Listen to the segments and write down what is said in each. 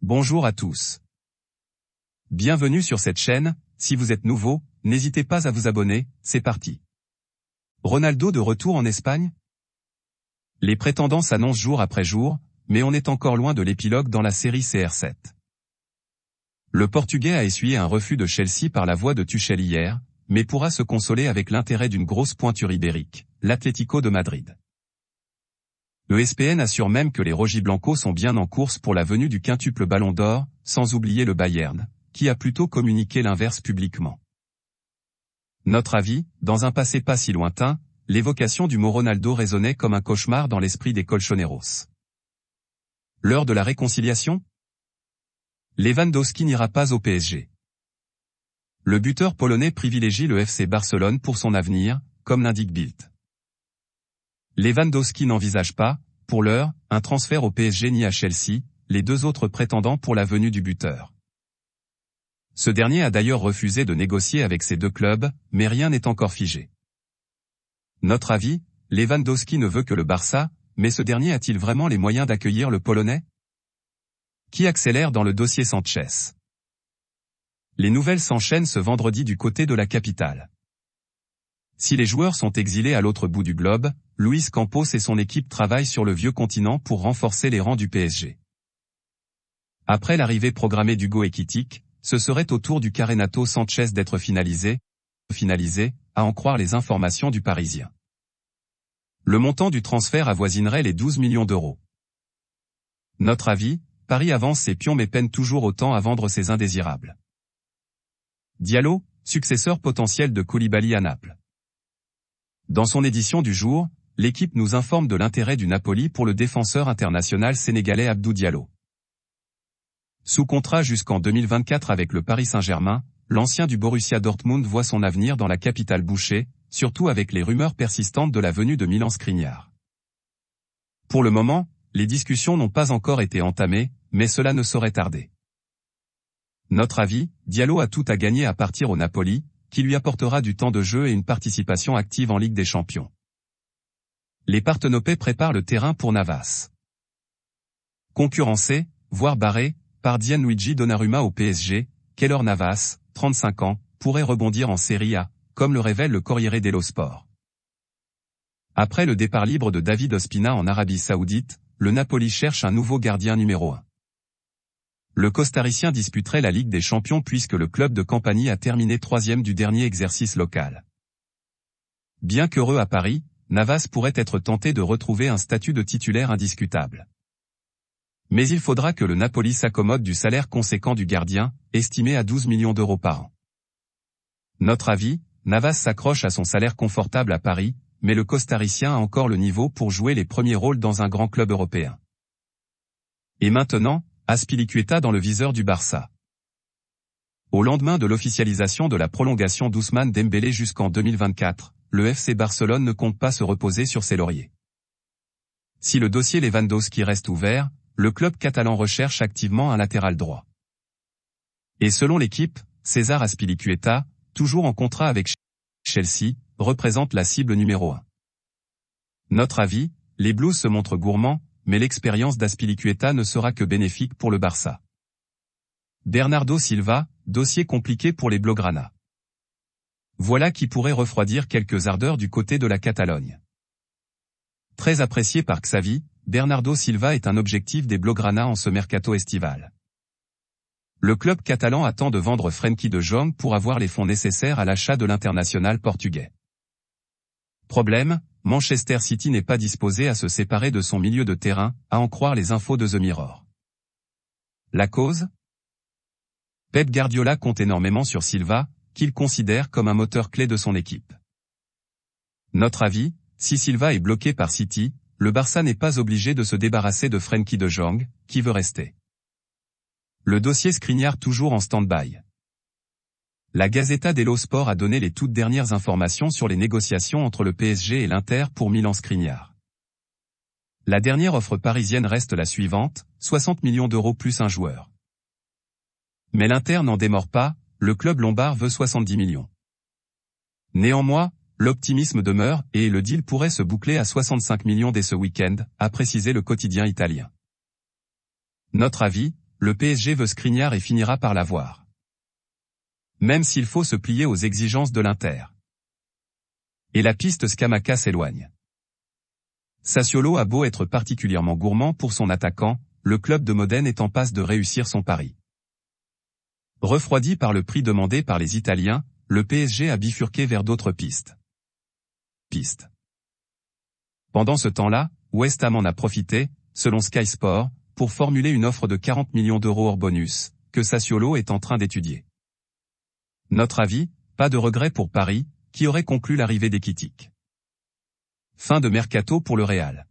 Bonjour à tous. Bienvenue sur cette chaîne, si vous êtes nouveau, n'hésitez pas à vous abonner, c'est parti. Ronaldo de retour en Espagne? Les prétendants s'annoncent jour après jour, mais on est encore loin de l'épilogue dans la série CR7. Le Portugais a essuyé un refus de Chelsea par la voix de Tuchel hier, mais pourra se consoler avec l'intérêt d'une grosse pointure ibérique, l'Atlético de Madrid. ESPN assure même que les rojiblancos sont bien en course pour la venue du quintuple Ballon d'Or, sans oublier le Bayern, qui a plutôt communiqué l'inverse publiquement. Notre avis, dans un passé pas si lointain, l'évocation du mot Ronaldo résonnait comme un cauchemar dans l'esprit des colchoneros. L'heure de la réconciliation? Lewandowski n'ira pas au PSG. Le buteur polonais privilégie le FC Barcelone pour son avenir, comme l'indique Bild. Lewandowski n'envisage pas, pour l'heure, un transfert au PSG ni à Chelsea, les deux autres prétendants pour la venue du buteur. Ce dernier a d'ailleurs refusé de négocier avec ces deux clubs, mais rien n'est encore figé. Notre avis, Lewandowski ne veut que le Barça, mais ce dernier a-t-il vraiment les moyens d'accueillir le Polonais? Qui accélère dans le dossier Sanchez? Les nouvelles s'enchaînent ce vendredi du côté de la capitale. Si les joueurs sont exilés à l'autre bout du globe, Luis Campos et son équipe travaillent sur le vieux continent pour renforcer les rangs du PSG. Après l'arrivée programmée d'Hugo Ekitike, ce serait au tour du Renato Sanchez d'être finalisé, à en croire les informations du Parisien. Le montant du transfert avoisinerait les 12 millions d'euros. Notre avis, Paris avance ses pions mais peine toujours autant à vendre ses indésirables. Diallo, successeur potentiel de Koulibaly à Naples. Dans son édition du jour, l'équipe nous informe de l'intérêt du Napoli pour le défenseur international sénégalais Abdou Diallo. Sous contrat jusqu'en 2024 avec le Paris Saint-Germain, l'ancien du Borussia Dortmund voit son avenir dans la capitale bouchée, surtout avec les rumeurs persistantes de la venue de Milan Skriniar. Pour le moment, les discussions n'ont pas encore été entamées, mais cela ne saurait tarder. Notre avis, Diallo a tout à gagner à partir au Napoli, qui lui apportera du temps de jeu et une participation active en Ligue des Champions. Les Partenopais préparent le terrain pour Navas. Concurrencé, voire barré, par Gianluigi Donnarumma au PSG, Keylor Navas, 35 ans, pourrait rebondir en Serie A, comme le révèle le Corriere dello Sport. Après le départ libre de David Ospina en Arabie Saoudite, le Napoli cherche un nouveau gardien numéro 1. Le Costaricien disputerait la Ligue des Champions puisque le club de Campanie a terminé 3e du dernier exercice local. Bien qu'heureux à Paris, Navas pourrait être tenté de retrouver un statut de titulaire indiscutable. Mais il faudra que le Napoli s'accommode du salaire conséquent du gardien, estimé à 12 millions d'euros par an. Notre avis, Navas s'accroche à son salaire confortable à Paris, mais le Costaricien a encore le niveau pour jouer les premiers rôles dans un grand club européen. Et maintenant, Azpilicueta dans le viseur du Barça. Au lendemain de l'officialisation de la prolongation d'Ousmane Dembélé jusqu'en 2024, le FC Barcelone ne compte pas se reposer sur ses lauriers. Si le dossier Lewandowski reste ouvert, le club catalan recherche activement un latéral droit. Et selon l'équipe, César Azpilicueta, toujours en contrat avec Chelsea, représente la cible numéro 1. Notre avis, les Blues se montrent gourmands, mais l'expérience d'Azpilicueta ne sera que bénéfique pour le Barça. Bernardo Silva, dossier compliqué pour les Blaugrana. Voilà qui pourrait refroidir quelques ardeurs du côté de la Catalogne. Très apprécié par Xavi, Bernardo Silva est un objectif des Blaugrana en ce mercato estival. Le club catalan attend de vendre Frenkie de Jong pour avoir les fonds nécessaires à l'achat de l'international portugais. Problème, Manchester City n'est pas disposé à se séparer de son milieu de terrain, à en croire les infos de The Mirror. La cause? Pep Guardiola compte énormément sur Silva, qu'il considère comme un moteur clé de son équipe. Notre avis, si Silva est bloqué par City, le Barça n'est pas obligé de se débarrasser de Frenkie de Jong, qui veut rester. Le dossier Skriniar toujours en stand-by. La Gazzetta dello Sport a donné les toutes dernières informations sur les négociations entre le PSG et l'Inter pour Milan Skriniar. La dernière offre parisienne reste la suivante, 60 millions d'euros plus un joueur. Mais l'Inter n'en démord pas, le club lombard veut 70 millions. Néanmoins, l'optimisme demeure et le deal pourrait se boucler à 65 millions dès ce week-end, a précisé le quotidien italien. Notre avis, le PSG veut Skriniar et finira par l'avoir. Même s'il faut se plier aux exigences de l'Inter. Et la piste Scamacca s'éloigne. Sassuolo a beau être particulièrement gourmand pour son attaquant, le club de Modène est en passe de réussir son pari. Refroidi par le prix demandé par les Italiens, le PSG a bifurqué vers d'autres pistes. Pendant ce temps-là, West Ham en a profité, selon Sky Sport, pour formuler une offre de 40 millions d'euros hors bonus, que Sassuolo est en train d'étudier. Notre avis, pas de regret pour Paris, qui aurait conclu l'arrivée d'Ekitik. Fin de mercato pour le Real.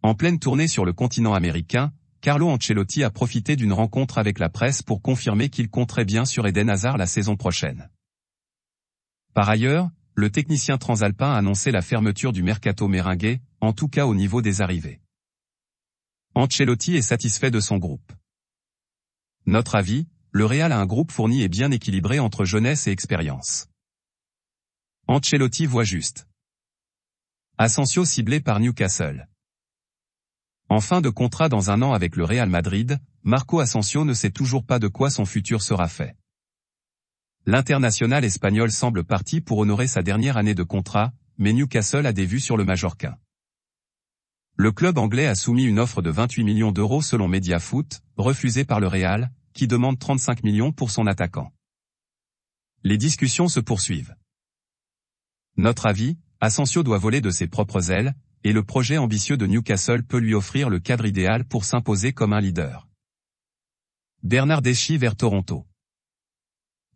En pleine tournée sur le continent américain, Carlo Ancelotti a profité d'une rencontre avec la presse pour confirmer qu'il compterait bien sur Eden Hazard la saison prochaine. Par ailleurs, le technicien transalpin a annoncé la fermeture du mercato merengue, en tout cas au niveau des arrivées. Ancelotti est satisfait de son groupe. Notre avis, le Real a un groupe fourni et bien équilibré entre jeunesse et expérience. Ancelotti voit juste. Asensio ciblé par Newcastle. En fin de contrat dans 1 an avec le Real Madrid, Marco Asensio ne sait toujours pas de quoi son futur sera fait. L'international espagnol semble parti pour honorer sa dernière année de contrat, mais Newcastle a des vues sur le Majorquin. Le club anglais a soumis une offre de 28 millions d'euros selon Mediafoot, refusée par le Real, qui demande 35 millions pour son attaquant. Les discussions se poursuivent. Notre avis, Asensio doit voler de ses propres ailes, et le projet ambitieux de Newcastle peut lui offrir le cadre idéal pour s'imposer comme un leader. Bernardeschi vers Toronto.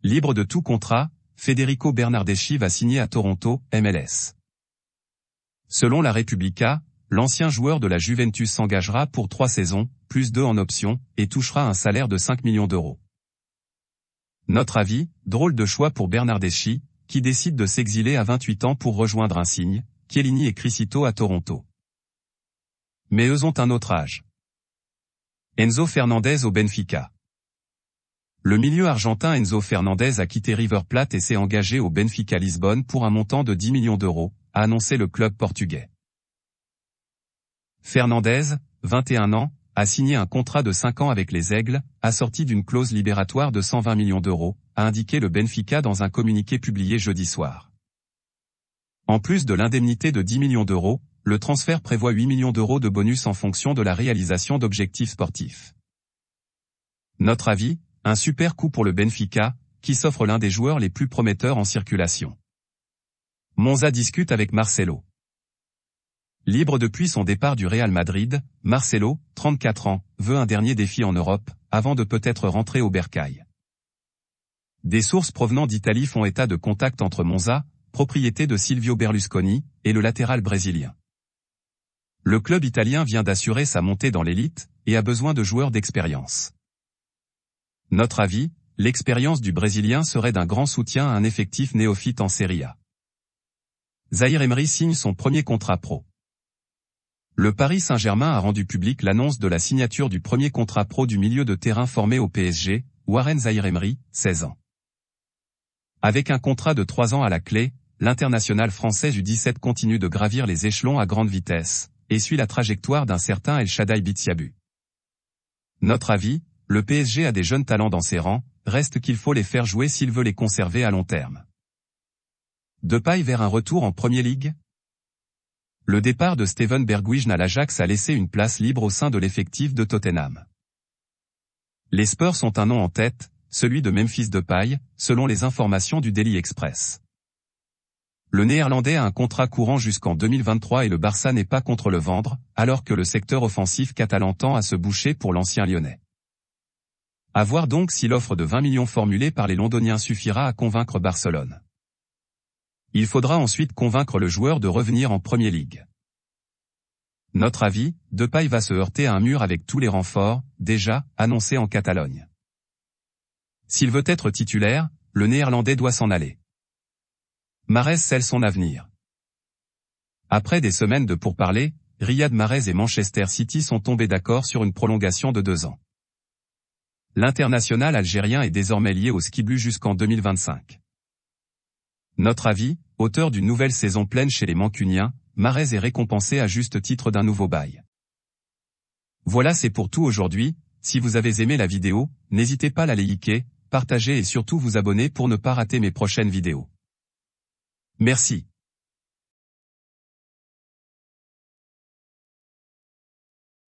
Libre de tout contrat, Federico Bernardeschi va signer à Toronto, MLS. Selon la Repubblica, l'ancien joueur de la Juventus s'engagera pour 3 saisons, plus 2 en option, et touchera un salaire de 5 millions d'euros. Notre avis, drôle de choix pour Bernardeschi, qui décide de s'exiler à 28 ans pour rejoindre Insigne, Chiellini et Criscito à Toronto. Mais eux ont un autre âge. Enzo Fernandez au Benfica. Le milieu argentin Enzo Fernandez a quitté River Plate et s'est engagé au Benfica Lisbonne pour un montant de 10 millions d'euros, a annoncé le club portugais. Fernandez, 21 ans, a signé un contrat de 5 ans avec les Aigles, assorti d'une clause libératoire de 120 millions d'euros, a indiqué le Benfica dans un communiqué publié jeudi soir. En plus de l'indemnité de 10 millions d'euros, le transfert prévoit 8 millions d'euros de bonus en fonction de la réalisation d'objectifs sportifs. Notre avis, un super coup pour le Benfica, qui s'offre l'un des joueurs les plus prometteurs en circulation. Monza discute avec Marcelo. Libre depuis son départ du Real Madrid, Marcelo, 34 ans, veut un dernier défi en Europe, avant de peut-être rentrer au bercail. Des sources provenant d'Italie font état de contacts entre Monza, propriété de Silvio Berlusconi, et le latéral brésilien. Le club italien vient d'assurer sa montée dans l'élite, et a besoin de joueurs d'expérience. Notre avis, l'expérience du Brésilien serait d'un grand soutien à un effectif néophyte en Serie A. Zaïre Emery signe son premier contrat pro. Le Paris Saint-Germain a rendu public l'annonce de la signature du premier contrat pro du milieu de terrain formé au PSG, Warren Zaïre Emery, 16 ans. Avec un contrat de 3 ans à la clé, l'international français U17 continue de gravir les échelons à grande vitesse, et suit la trajectoire d'un certain El Shaddai Bitsiabu. Notre avis, le PSG a des jeunes talents dans ses rangs, reste qu'il faut les faire jouer s'il veut les conserver à long terme. Depay vers un retour en Premier League? Le départ de Steven Bergwijn à l'Ajax a laissé une place libre au sein de l'effectif de Tottenham. Les Spurs ont un nom en tête, celui de Memphis Depay, selon les informations du Daily Express. Le Néerlandais a un contrat courant jusqu'en 2023 et le Barça n'est pas contre le vendre, alors que le secteur offensif catalan tend à se boucher pour l'ancien lyonnais. À voir donc si l'offre de 20 millions formulée par les Londoniens suffira à convaincre Barcelone. Il faudra ensuite convaincre le joueur de revenir en Premier League. Notre avis, Depay va se heurter à un mur avec tous les renforts, déjà, annoncés en Catalogne. S'il veut être titulaire, le Néerlandais doit s'en aller. Mahrez scelle son avenir. Après des semaines de pourparlers, Riyad Mahrez et Manchester City sont tombés d'accord sur une prolongation de 2 ans. L'international algérien est désormais lié au Ski Bleu jusqu'en 2025. Notre avis, auteur d'une nouvelle saison pleine chez les Mancuniens, Mahrez est récompensé à juste titre d'un nouveau bail. Voilà, c'est pour tout aujourd'hui. Si vous avez aimé la vidéo, n'hésitez pas à la liker, partager et surtout vous abonner pour ne pas rater mes prochaines vidéos. Merci.